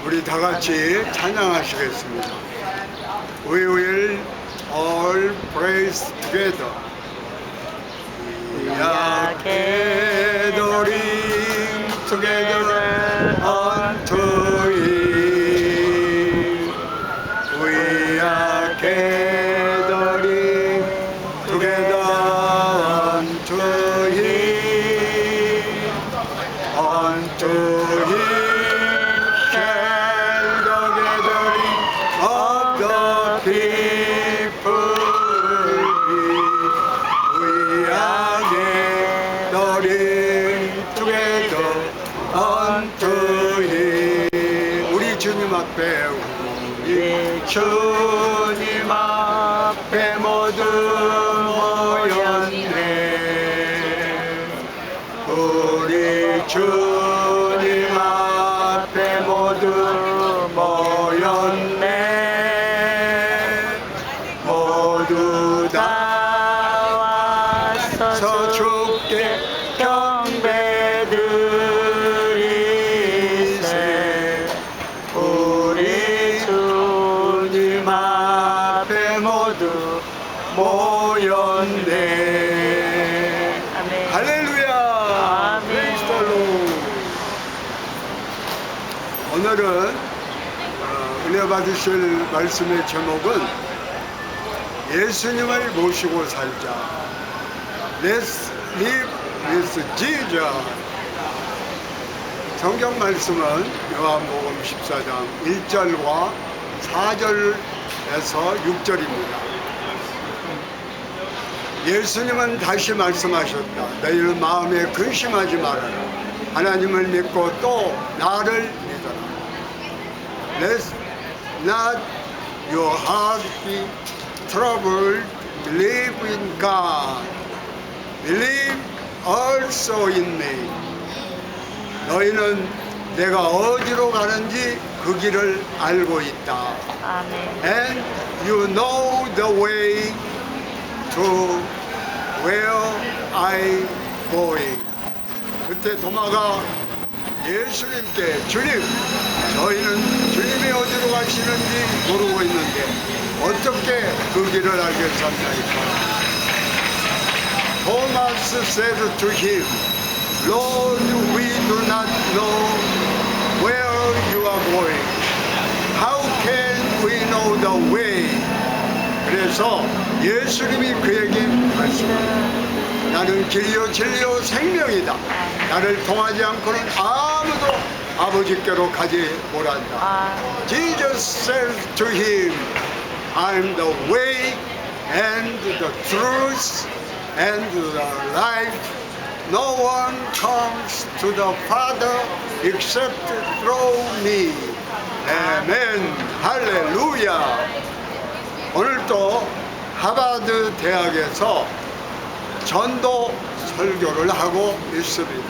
우리 다 같이 찬양하시겠습니다. We will all praise together. We are gathering together unto Him. We are gathering together unto Him. Unto Him. 주님 앞에 우리 주님 앞에 모두 모였네. 우리 주님 앞에 모두 모였네. 모두 다 와서 주께 경배드리세. 우리 주님 앞에 모두 모였네. 아멘. 할렐루야. 아멘. Praise the Lord. 오늘은 은혜 받으실 말씀의 제목은 예수님을 모시고 살자. Let's live with Jesus. 성경 말씀은 요한복음 14장 1절과 4절에서 6절입니다. 예수님은 다시 말씀하셨다. 너희는 마음에 근심하지 말아라. 하나님을 믿고 또 나를 믿어라. Let not your heart be troubled. Believe in God. Believe also in me. 너희는 내가 어디로 가는지 그 길을 알고 있다. 아멘. And you know the way to where I going. 그때 도마가 예수님께 주님, 저희는 주님이 어디로 가시는지 모르고 있는데 어떻게 그 길을 알겠습니까? Thomas said to him, Lord, we do not know where you are going. How can we know the way? 그래서 예수님이 그에게 말씀합니다. 나는 길이요 진리요 생명이다. 나를 통하지 않고는 아무도 아버지께로 가지 못한다. Jesus said to him, I'm the way and the truth and the life. No one comes to the Father except through me. 아멘. 할렐루야. 오늘도 하버드 대학에서 전도 설교를 하고 있습니다.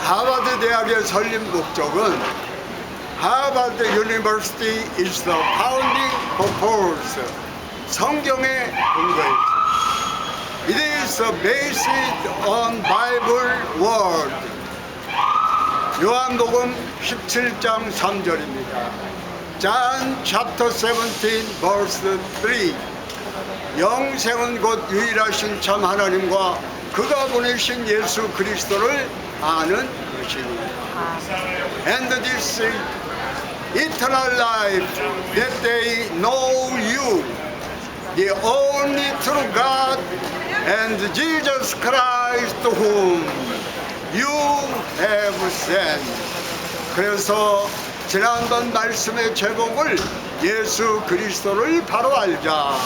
하버드 대학의 설립 목적은 Harvard University is the founding purpose. 성경의 근거입니다. It is based on Bible word. 요한복음 17장 3절입니다. John chapter 17 verse 3. 영생은 곧 유일하신 참 하나님과 그가 보내신 예수 그리스도를 아는 것입니다. And this eternal life that they know you, the only true God, and Jesus Christ whom you have sent. 그래서 지난번 말씀의 제목을 예수 그리스도를 바로 알자.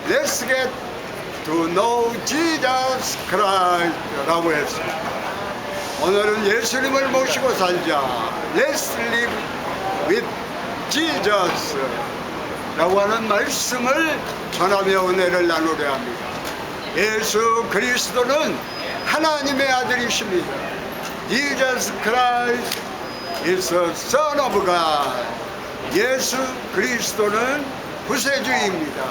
Let's get to know Jesus Christ 라고 했습니다. 오늘은 예수님을 모시고 살자. Let's live with Jesus 라고 하는 말씀을 전하며 은혜를 나누려 합니다. 예수 그리스도는 하나님의 아들이십니다. Jesus Christ is the Son of God. 예수 그리스도는 구세주입니다.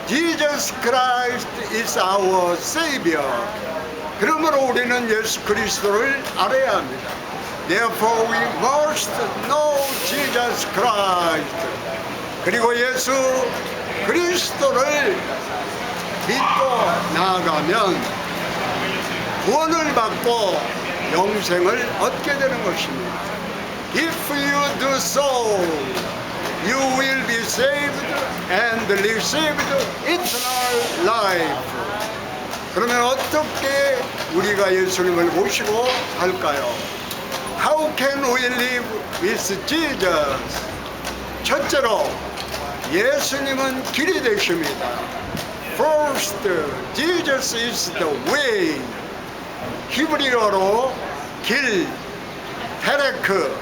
Jesus Christ is our Savior. 그러므로 우리는 예수 그리스도를 알아야 합니다. Therefore we must know Jesus Christ. 그리고 예수 그리스도를 믿고 나아가면 구원을 받고 영생을 얻게 되는 것입니다. If you do so, you will be saved and receive eternal life. 그러면 어떻게 우리가 예수님을 모시고 살까요? How can we live with Jesus? 첫째로 예수님은 길이 되십니다. First, Jesus is the way. 히브리어로 길, 테레크,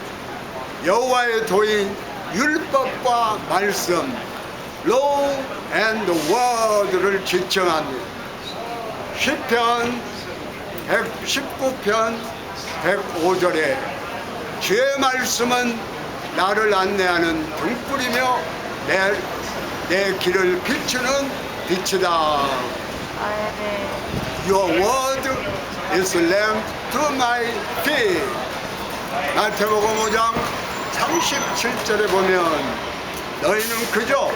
여호와의 도인, 율법과 말씀, law and word를 지칭합니다. 시편 119편 105절에 주의 말씀은 나를 안내하는 등불이며 내 길을 비추는 빛이다. Your word is lamp to my feet. 마태복음 5장 37절에 보면 너희는 그저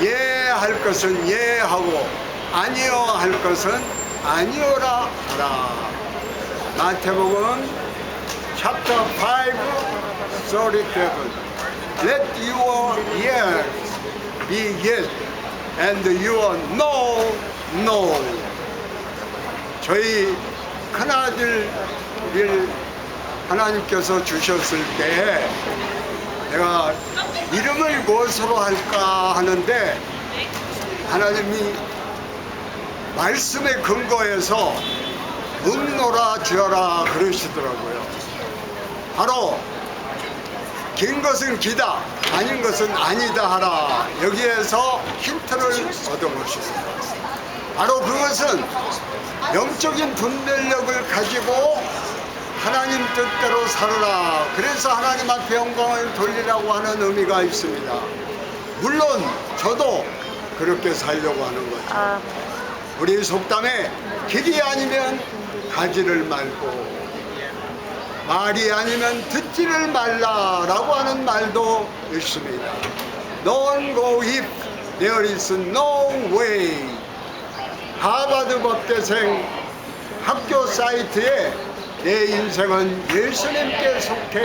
예할 것은 예하고 아니요 할 것은 아니오라 하라. 마태복음 chapter 5 37. Let your yes be yes and your no no. 저희 큰아들을 하나님께서 주셨을 때 내가 이름을 무엇으로 할까 하는데 하나님이 말씀에 근거해서 음노라 지어라 그러시더라고요. 바로 긴 것은 기다 아닌 것은 아니다 하라. 여기에서 힌트를 얻은 것입니다. 바로 그것은 영적인 분별력을 가지고 하나님 뜻대로 살아라. 그래서 하나님 앞에 영광을 돌리라고 하는 의미가 있습니다. 물론 저도 그렇게 살려고 하는 거죠. 우리 속담에 길이 아니면 가지를 말고 말이 아니면 듣지를 말라라고 하는 말도 있습니다. Don't go if there is no way. 하버드 법대생 학교 사이트에 내 인생은 예수님께 속해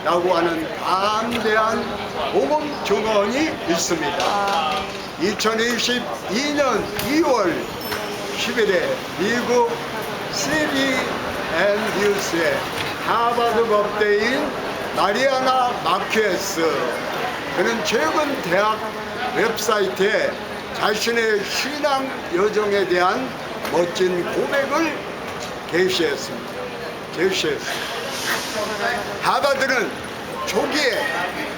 라고 하는 담대한 복음 증언이 있습니다. 2022년 2월 10일에 미국 CBN 뉴스에 하버드 법대인 마리아나 마퀴에스 그는 최근 대학 웹사이트에 자신의 신앙 여정에 대한 멋진 고백을 게시했습니다. 하버드는 초기에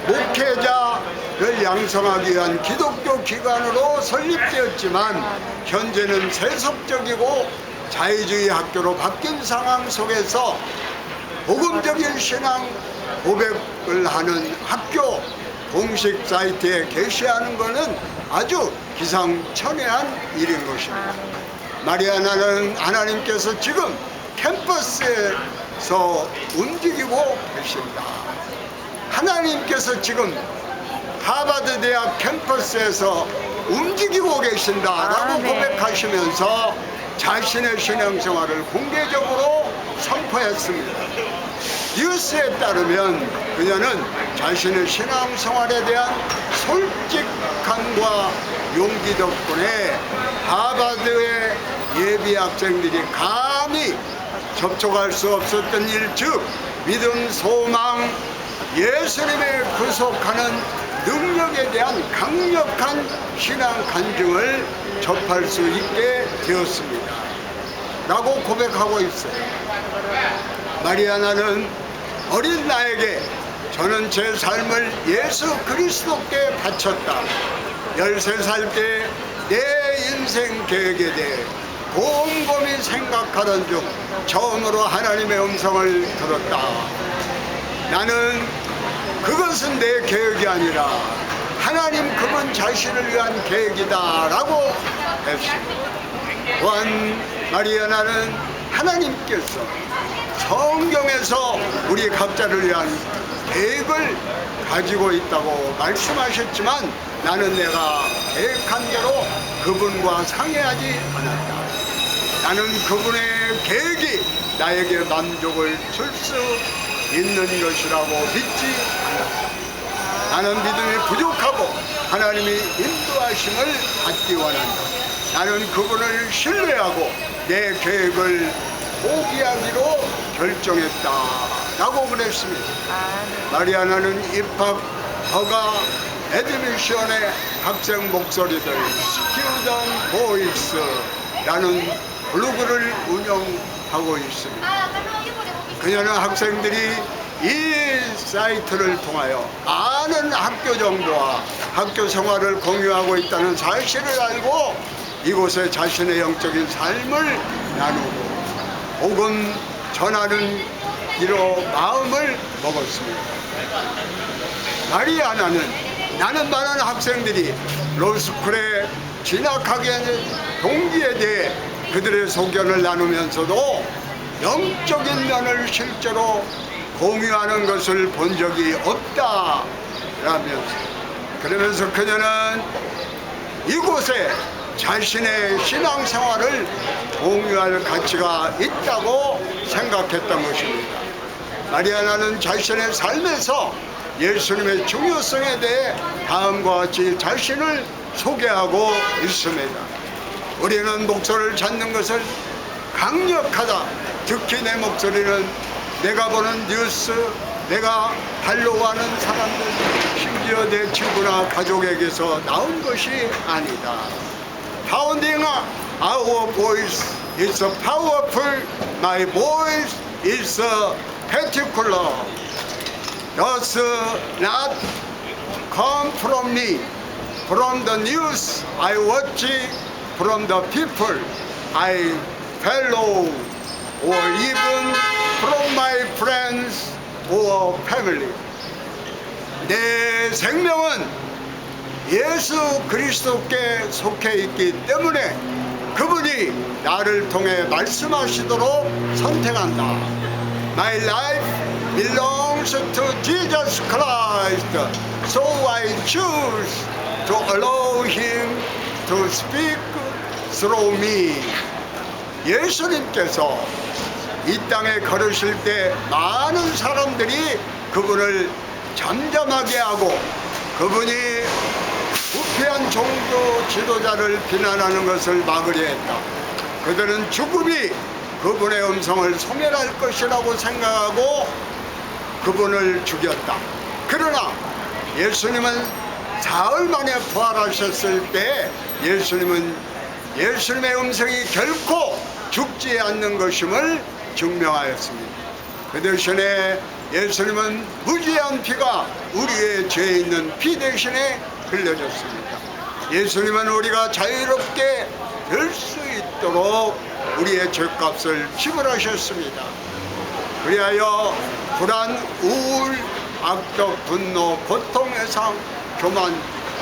목회자를 양성하기 위한 기독교 기관으로 설립되었지만 현재는 세속적이고 자유주의 학교로 바뀐 상황 속에서 복음적인 신앙 고백을 하는 학교 공식 사이트에 게시하는 것은 아주 기상천외한 일인 것입니다. 마리아나는 하나님께서 지금 캠퍼스에서 움직이고 계십니다. 하나님께서 지금 하버드 대학 캠퍼스에서 움직이고 계신다라고 고백하시면서 자신의 신앙생활을 공개적으로 선포했습니다. 뉴스에 따르면 그녀는 자신의 신앙생활에 대한 솔직함과 용기 덕분에 하버드의 예비 학생들이 감히 접촉할 수 없었던 일, 즉 믿음, 소망, 예수님의 구속하는 능력에 대한 강력한 신앙 간증을 접할 수 있게 되었습니다. 라고 고백하고 있어요. 마리아나는 어린 나에게 저는 제 삶을 예수 그리스도께 바쳤다. 13살 때 내 인생 계획에 대해 곰곰이 생각하던 중 처음으로 하나님의 음성을 들었다. 나는 그것은 내 계획이 아니라 하나님 그분 자신을 위한 계획이다 라고 했습니다. 또한 마리아나는 하나님께서 성경에서 우리 각자를 위한 계획을 가지고 있다고 말씀하셨지만 나는 내가 계획한 대로 그분과 상의하지 않았다. 나는 그분의 계획이 나에게 만족을 줄 수 있는 것이라고 믿지 않았다. 나는 믿음이 부족하고 하나님이 인도하심을 받기 원한다. 나는 그분을 신뢰하고 내 계획을 포기하기로 결정했다 라고 그랬습니다. 마리아나는 입학, 허가, 애드미션의 학생 목소리들 스튜던 보이스라는 블로그를 운영하고 있습니다. 그녀는 학생들이 이 사이트를 통하여 많은 학교 정보와 학교 생활을 공유하고 있다는 사실을 알고 이곳에 자신의 영적인 삶을 나누고 복음 전하는 이로 마음을 먹었습니다. 나는 많은 학생들이 로스쿨에 진학하게 된 동기에 대해 그들의 소견을 나누면서도 영적인 면을 실제로 공유하는 것을 본 적이 없다라면서 그러면서 그녀는 이곳에 자신의 신앙생활을 공유할 가치가 있다고 생각했던 것입니다. 마리아나는 자신의 삶에서 예수님의 중요성에 대해 다음과 같이 자신을 소개하고 있습니다. 우리는 목소리를 찾는 것을 강력하다. 특히 내 목소리는 내가 보는 뉴스, 내가 팔로우하는 사람들, 심지어 내 친구나 가족에게서 나온 것이 아니다. Founding our voice is powerful. My voice is particular. Does not come from me, from the news I watch, from the people I follow, or even from my friends or family. 내 생명은 예수 그리스도께 속해 있기 때문에 그분이 나를 통해 말씀하시도록 선택한다. My life belongs to Jesus Christ, so I choose to allow Him to speak through me. 예수님께서 이 땅에 걸으실 때 많은 사람들이 그분을 잠잠하게 하고 그분이 부패한 종교 지도자를 비난하는 것을 막으려 했다. 그들은 죽음이 그분의 음성을 소멸할 것이라고 생각하고 그분을 죽였다. 그러나 예수님은 사흘 만에 부활하셨을 때 예수님의 음성이 결코 죽지 않는 것임을 증명하였습니다. 그 대신에 예수님은 무지한 피가 우리의 죄 있는 피 대신에 흘려졌습니다. 예수님은 우리가 자유롭게 될 수 있도록 우리의 죄값을 지불하셨습니다. 그리하여 불안, 우울, 악덕, 분노, 고통, 해상, 교만,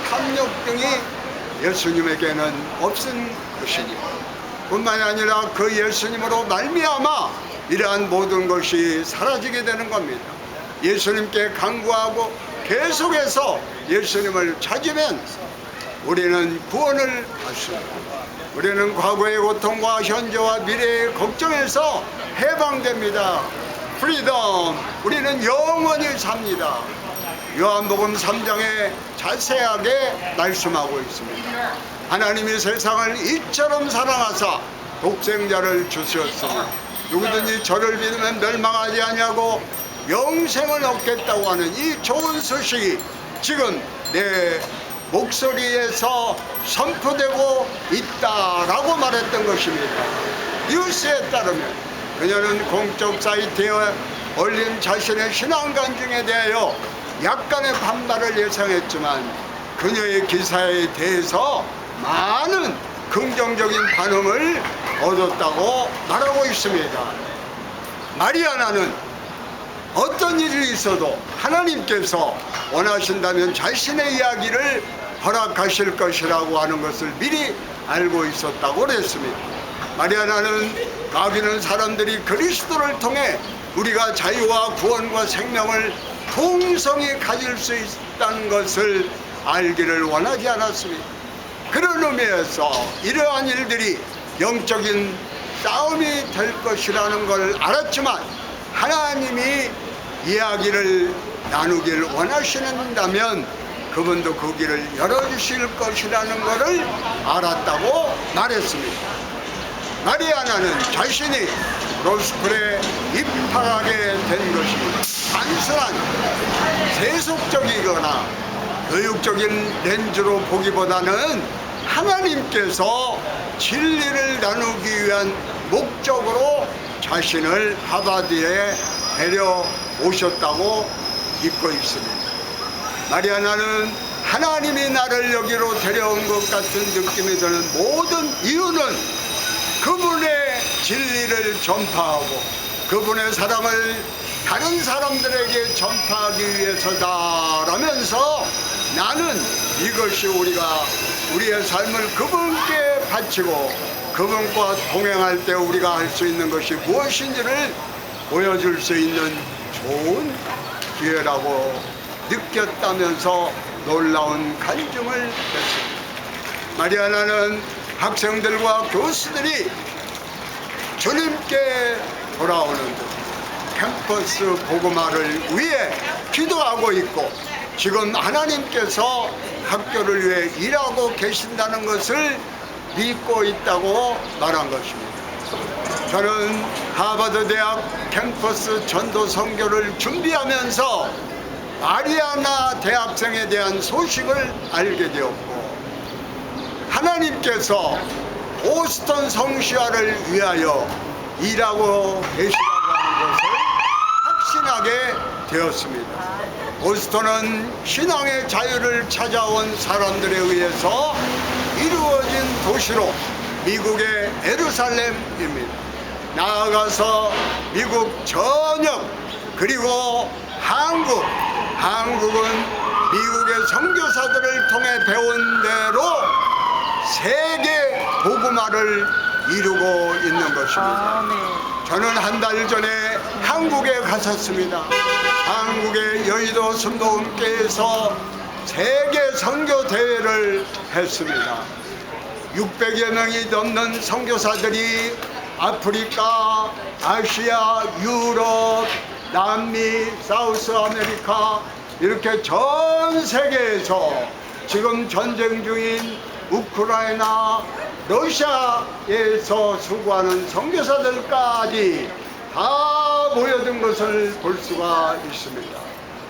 탐욕 등이 예수님에게는 없은 것이니 뿐만이 아니라 그 예수님으로 말미암아 이러한 모든 것이 사라지게 되는 겁니다. 예수님께 간구하고 계속해서 예수님을 찾으면 우리는 구원을 받습니다. 우리는 과거의 고통과 현재와 미래의 걱정에서 해방됩니다. 프리덤. 우리는 영원히 삽니다. 요한복음 3장에 자세하게 말씀하고 있습니다. 하나님이 세상을 이처럼 사랑하사 독생자를 주셨으니 누구든지 저를 믿으면 멸망하지 아니하고 영생을 얻겠다고 하는 이 좋은 소식이 지금 내 목소리에서 선포되고 있다라고 말했던 것입니다. 뉴스에 따르면 그녀는 공적 사이트에 올린 자신의 신앙 간증에 대하여 약간의 반발을 예상했지만 그녀의 기사에 대해서 많은 긍정적인 반응을 얻었다고 말하고 있습니다. 마리아나는 어떤 일이 있어도 하나님께서 원하신다면 자신의 이야기를 허락하실 것이라고 하는 것을 미리 알고 있었다고 그랬습니다. 마리아나는 마귀는 사람들이 그리스도를 통해 우리가 자유와 구원과 생명을 풍성히 가질 수 있다는 것을 알기를 원하지 않았습니다. 그런 의미에서 이러한 일들이 영적인 싸움이 될 것이라는 걸 알았지만 하나님이 이야기를 나누길 원하시는다면 그분도 그 길을 열어주실 것이라는 것을 알았다고 말했습니다. 마리아나는 자신이 로스쿨에 입학하게 된 것이 단순한 세속적이거나 교육적인 렌즈로 보기보다는 하나님께서 진리를 나누기 위한 목적으로 자신을 하버드에 데려오셨다고 믿고 있습니다. 마리아나는 하나님이 나를 여기로 데려온 것 같은 느낌이 드는 모든 이유는 그분의 진리를 전파하고 그분의 사랑을 다른 사람들에게 전파하기 위해서다라면서 나는 이것이 우리의 삶을 그분께 바치고 그분과 동행할 때 우리가 할 수 있는 것이 무엇인지를 보여줄 수 있는 좋은 기회라고 느꼈다면서 놀라운 간증을 했습니다. 마리아나는 학생들과 교수들이 주님께 돌아오는 캠퍼스 복음화를 위해 기도하고 있고 지금 하나님께서 학교를 위해 일하고 계신다는 것을 믿고 있다고 말한 것입니다. 저는 하버드 대학 캠퍼스 전도 선교를 준비하면서 마리아나 대학생에 대한 소식을 알게 되었고 하나님께서 보스턴 성시화를 위하여 일하고 계시다고 하는 것을 확신하게 되었습니다. 보스턴은 신앙의 자유를 찾아온 사람들에 의해서 이루어진 도시로 미국의 예루살렘입니다. 나아가서 미국 전역 그리고 한국은 미국의 선교사들을 통해 배운 대로 세계 복음화를 이루고 있는 것입니다. 저는 한 달 전에 한국에 갔었습니다. 한국의 여의도 순복음교회에서 세계 선교 대회를 했습니다. 600여 명이 넘는 선교사들이 아프리카, 아시아, 유럽, 남미, 사우스 아메리카 이렇게 전 세계에서 지금 전쟁 중인 우크라이나, 러시아에서 수고하는 선교사들까지 다 모여든 것을 볼 수가 있습니다.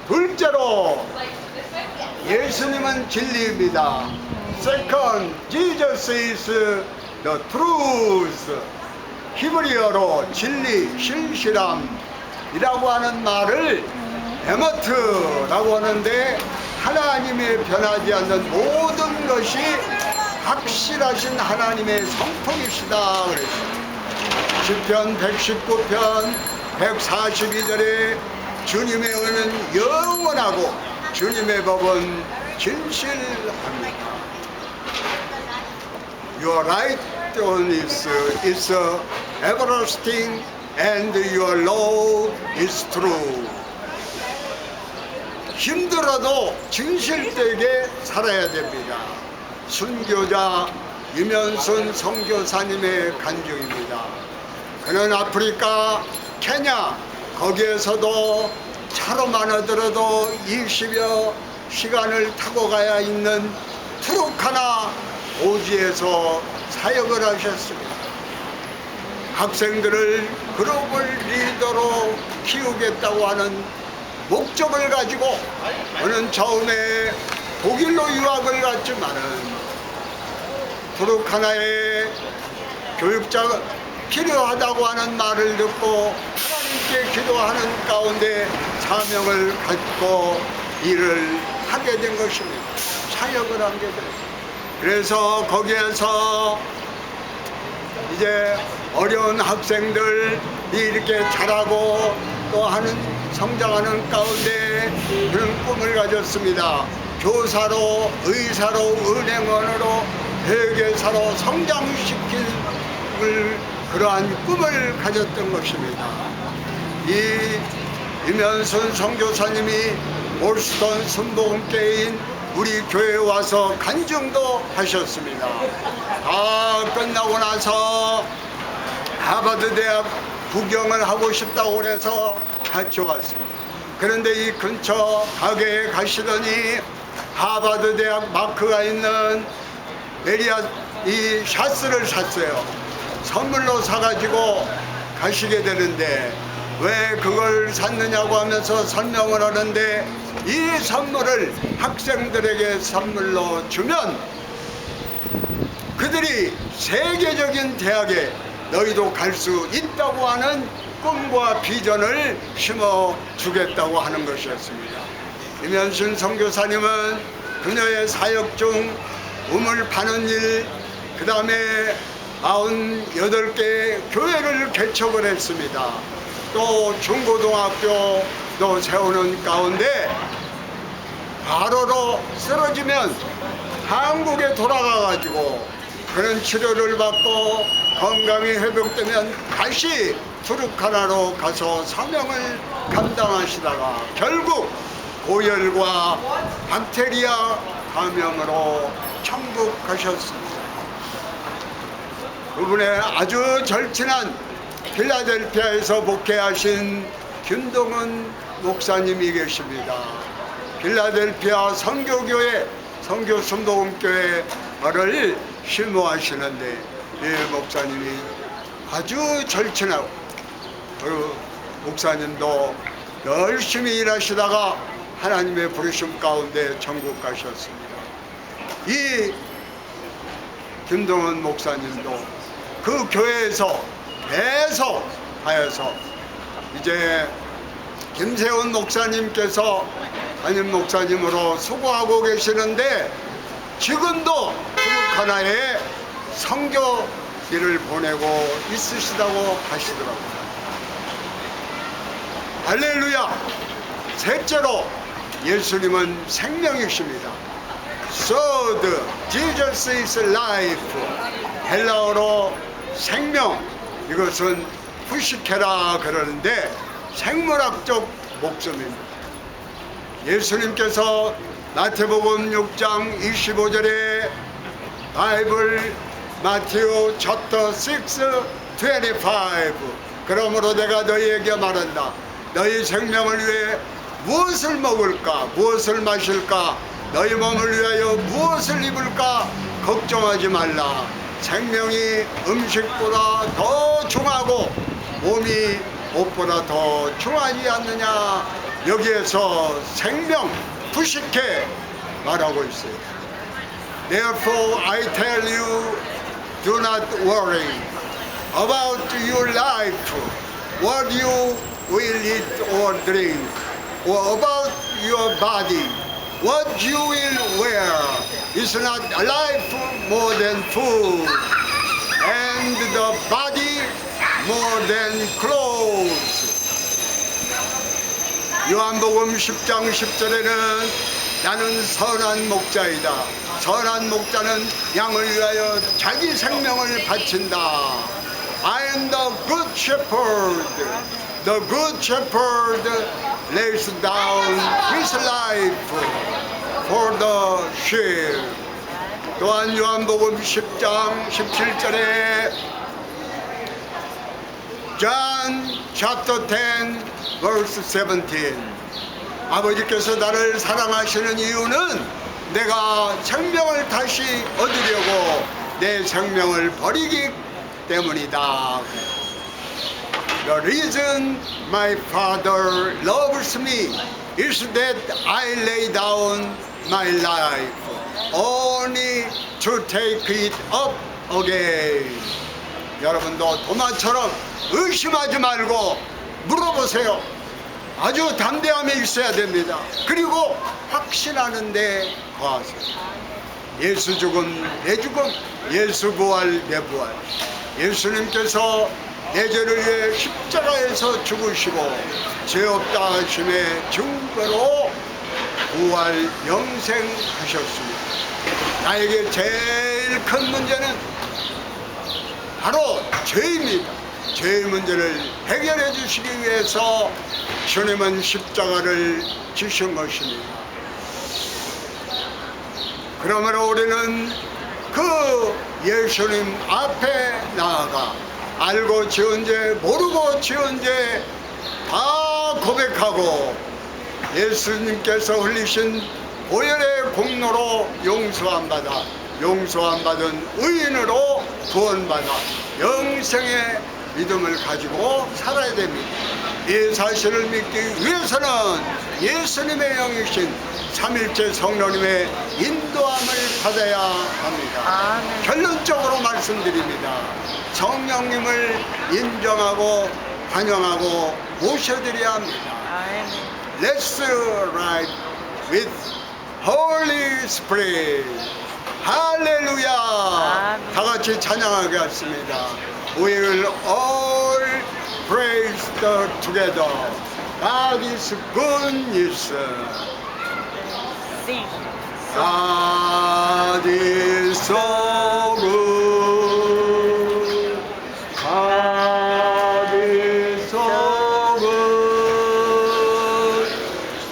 둘째로 예수님은 진리입니다. Second, Jesus is the truth. 히브리어로 진리, 신실함이라고 하는 말을 에머트라고 하는데 하나님의 변하지 않는 모든 것이 확실하신 하나님의 성품이시다 그랬어요. 시편 119편 142절에 주님의 의는 영원하고 주님의 법은 진실합니다. Your right is everlasting and your law is true. 힘들어도 진실되게 살아야 됩니다. 순교자 유면순 선교사님의 간증입니다. 그는 아프리카 케냐 거기에서도 차로만 하더라도 20여 시간을 타고 가야 있는 트루카나 오지에서 사역을 하셨습니다. 학생들을 글로벌 리더로 키우겠다고 하는 목적을 가지고 저는 처음에 독일로 유학을 갔지만은 트루카나에 교육자가 필요하다고 하는 말을 듣고 하나님께 기도하는 가운데 사명을 갖고 일을 하게 된 것입니다. 사역을 하게 된 것입니다. 그래서 거기에서 이제 어려운 학생들이 이렇게 자라고 또 하는 성장하는 가운데 그런 꿈을 가졌습니다. 교사로, 의사로, 은행원으로, 회계사로 성장시킬 그러한 꿈을 가졌던 것입니다. 이 임현순 선교사님이 볼스턴 순복음교회인 우리 교회에 와서 간증도 하셨습니다. 다 끝나고 나서 하버드 대학 구경을 하고 싶다고 그래서 같이 왔습니다. 그런데 이 근처 가게에 가시더니 하버드 대학 마크가 있는 이 샷스를 샀어요. 선물로 사가지고 가시게 되는데 왜 그걸 샀느냐고 하면서 설명을 하는데, 이 선물을 학생들에게 선물로 주면 그들이 세계적인 대학에 너희도 갈 수 있다고 하는 꿈과 비전을 심어주겠다고 하는 것이었습니다. 임현순 선교사님은 그녀의 사역 중 우물 파는 일, 그 다음에 98개 교회를 개척을 했습니다. 또 중고등학교도 세우는 가운데 과로로 쓰러지면 한국에 돌아가가지고 그런 치료를 받고 건강이 회복되면 다시 투르카나로 가서 사명을 감당하시다가 결국 고열과 박테리아 감염으로 천국 가셨습니다. 그분의 아주 절친한 필라델피아에서 목회하신 김동은 목사님이 계십니다. 필라델피아 선교교회, 선교순복음교회를 실무하시는데 이 목사님이 아주 절친하고, 그 목사님도 열심히 일하시다가 하나님의 부르심 가운데 천국 가셨습니다. 이 김동은 목사님도 그 교회에서 계속 하여서 이제 김세훈 목사님께서 담임 목사님으로 수고하고 계시는데 지금도 투르카나에 선교일을 보내고 있으시다고 하시더라고요. 할렐루야! 셋째로 예수님은 생명이십니다. Third, Jesus is life. 헬라어로 생명, 이것은 푸시케라 그러는데 생물학적 목숨입니다. 예수님께서 마태복음 6장 25절에 바이블 마티오 챕터 6 25 그러므로 내가 너희에게 말한다. 너희 생명을 위해 무엇을 먹을까, 무엇을 마실까, 너희 몸을 위하여 무엇을 입을까 걱정하지 말라. 생명이 음식보다 더 중하고 몸이 옷보다 더 중하지 않느냐. 여기에서 생명, 푸시케 말하고 있어요. Therefore I tell you, do not worry about your life, what you will eat or drink, or about your body, what you will wear. Is not life more than food, and the body more than clothes. 요한복음 10장 10절에는 나는 선한 목자이다. 선한 목자는 양을 위하여 자기 생명을 바친다. I am the good shepherd. The good shepherd lays down his life for the sheep. 또한 요한복음 10장 17절에 John chapter 10 verse 17. 아버지께서 나를 사랑하시는 이유는 내가 생명을 다시 얻으려고 내 생명을 버리기 때문이다. The reason my Father loves me is that I lay down my life only to take it up again. 여러분도 도마처럼 의심하지 말고 물어보세요. 아주 담대함이 있어야 됩니다. 그리고 확신하는데 거하세요. 예수 죽음 내 죽음, 예수 부활 내 부활. 예수님께서 내 죄를 위해 십자가에서 죽으시고 죄 없다 하심의 증거로 부활 영생하셨습니다. 나에게 제일 큰 문제는 바로 죄입니다. 죄의 문제를 해결해 주시기 위해서 주님은 십자가를 지신 것입니다. 그러므로 우리는 그 예수님 앞에 나아가 알고 지은 죄, 모르고 지은 죄 다 고백하고 예수님께서 흘리신 보혈의 공로로 용서함 받은 의인으로 구원받아 영생의 믿음을 가지고 살아야 됩니다. 이 사실을 믿기 위해서는 예수님의 영이신 삼일째 성령님의 인도함을 받아야 합니다. 결론적으로 말씀드립니다. 성령님을 인정하고 환영하고 모셔드려야 합니다. Let's ride with Holy Spirit. 할렐루야. 다 같이 찬양하겠습니다. We will all praise the together. God is good news. Sing. God is so good. God is so good.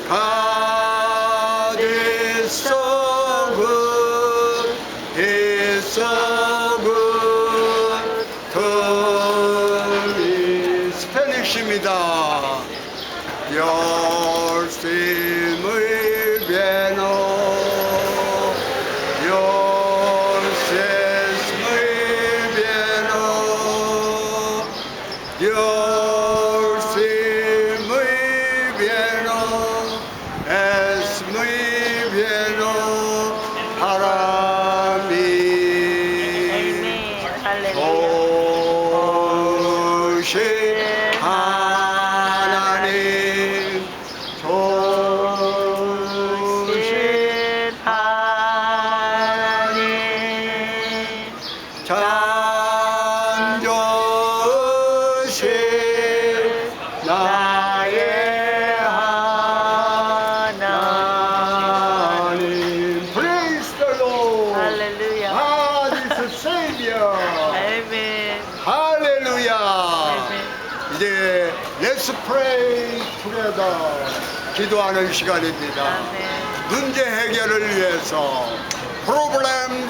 God is so good. He's so good to me. 스페니쉬입니다. 열심을 배노 열심을 배노 열심을 배노 에스물 배노 바람이 오신 하나님 조신 하나님 창조신 나의 하나님. Praise the Lord. 할렐루야. God is the Savior. 아멘. 할렐루야. 아멘. 이제 Let's pray together. 기도하는 시간입니다. 아멘. 문제 해결을 위해서 Problem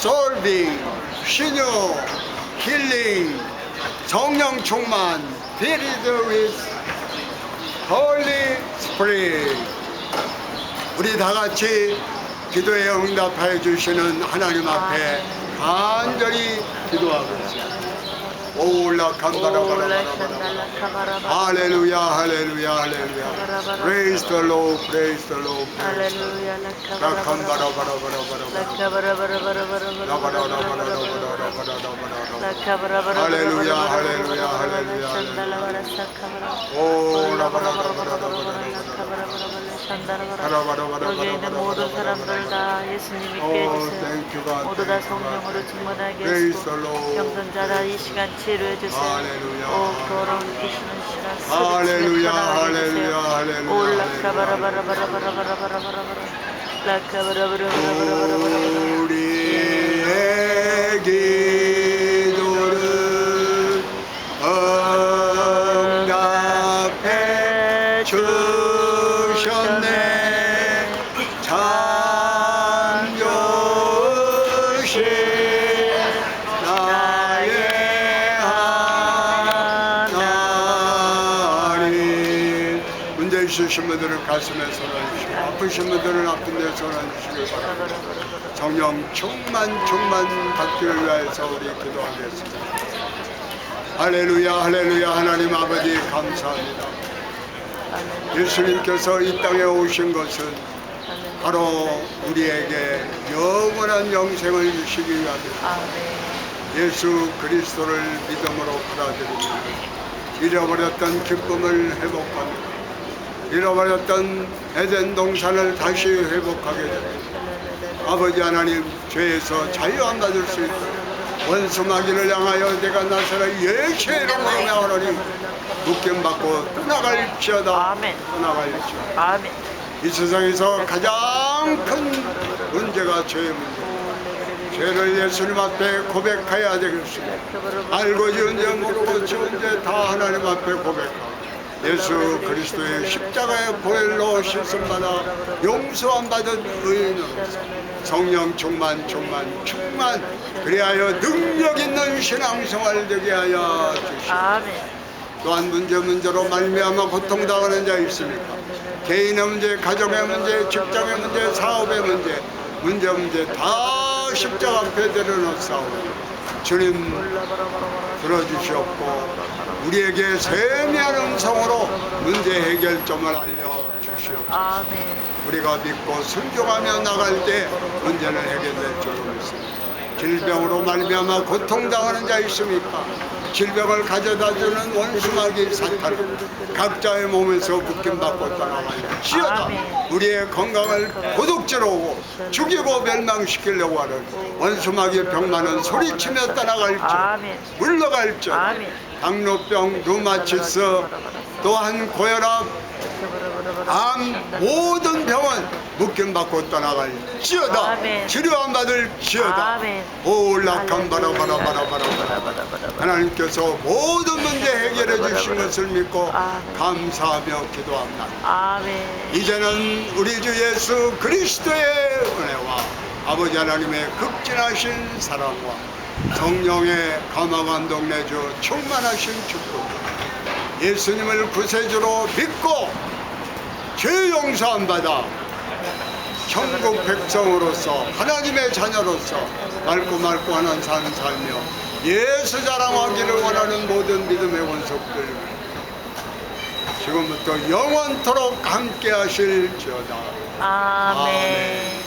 solving, 신유, 힐링, 성령 충만, filled with Holy Spirit. 우리 다 같이 기도에 응답하여 주시는 하나님 앞에 간절히 기도하고 있습니다. 올라 간다라바라바라바라. 할렐루야, 할렐루야, 할렐루야. Praise the Lord, praise the Lord. 할렐루야. 할렐루야, 할렐루야, 할렐루야. 오, 여기 있는 모든 사람들 다 예수님 믿게 해주세요. 모두 다 성령으로 충만하게 Praise 하시고 the Lord. 병든자라 이 시간 치료해 주세요. 할렐루야. 오 더러운 피시는 시간 할렐루야, 할렐루야, 할렐루야. 오 라카바라바라바라바라바라바라바라 라카바라바라바라바라바라바라 우리의 기도를 응답해 주셨네. 창조신 나의 하나님. 문제 있으신 분들은 가슴에 손을 주시고 아프신 분들은 아픈 데 손을 주시길 바랍니다. 성령 충만 받기를 위해서 우리 기도하겠습니다. 할렐루야, 할렐루야. 하나님 아버지 감사합니다. 예수님께서 이 땅에 오신 것은 바로 우리에게 영원한 영생을 주시기 위함입니다. 예수 그리스도를 믿음으로 받아들입니다. 잃어버렸던 기쁨을 회복합니다. 잃어버렸던 에덴 동산을 다시 회복하게 됩니다. 아버지 하나님, 죄에서 자유함 받을 수 있도록 원수 마귀를 향하여 내가 나서라 예수의 이름으로 하나님 묶임받고 떠나갈지어다. 떠나갈지어다. 이 세상에서 가장 큰 문제가 죄의 문제. 죄를 예수님 앞에 고백해야 되겠습니다. 알고 지은 죄 모르고 지은 죄 다 하나님 앞에 고백하고 예수 그리스도의 십자가의 보혈로 씻음받아 용서함 받은 의인으로서 성령 충만 그리하여 능력 있는 신앙생활 되게 하여 주시옵소서. 아멘. 또한 문제로 말미암아 고통당하는 자 있습니까? 개인의 문제, 가정의 문제, 직장의 문제, 사업의 문제 다 십자가 앞에 내려놓사오니 주님 들어주시옵고 우리에게 세미한 음성으로 문제 해결점을 알려주시옵소서. 아멘. 우리가 믿고 순종하며 나갈 때 문제는 해결될 줄 믿습니다. 질병으로 말미암아 고통당하는 자 있습니까? 질병을 가져다주는 원수마귀 사탄 각자의 몸에서 묶임받고 떠나갈지어다. 우리의 건강을 도둑질하고 오고 죽이고 멸망시키려고 하는 원수마귀 병만은 소리치며 떠나갈지어다. 물러갈지어다. 당뇨병, 루마티스 또한 고혈압, 암 모든 병은 묶임받고 떠나갈지어다. 치료함 받을지어다. 올락한 바라바라바라바라 하나님께서 모든 문제 해결해 주신 것을 믿고 감사하며 기도합니다. 아멘. 이제는 우리 주 예수 그리스도의 은혜와 아버지 하나님의 극진하신 사랑과 성령의 감화감동 내주 충만하신 축복 예수님을 구세주로 믿고 죄 용서함 받아 천국 백성으로서 하나님의 자녀로서 맑고 하는 삶 살며 예수 자랑하기를 원하는 모든 믿음의 원석들 지금부터 영원토록 함께 하실지어다. 아멘.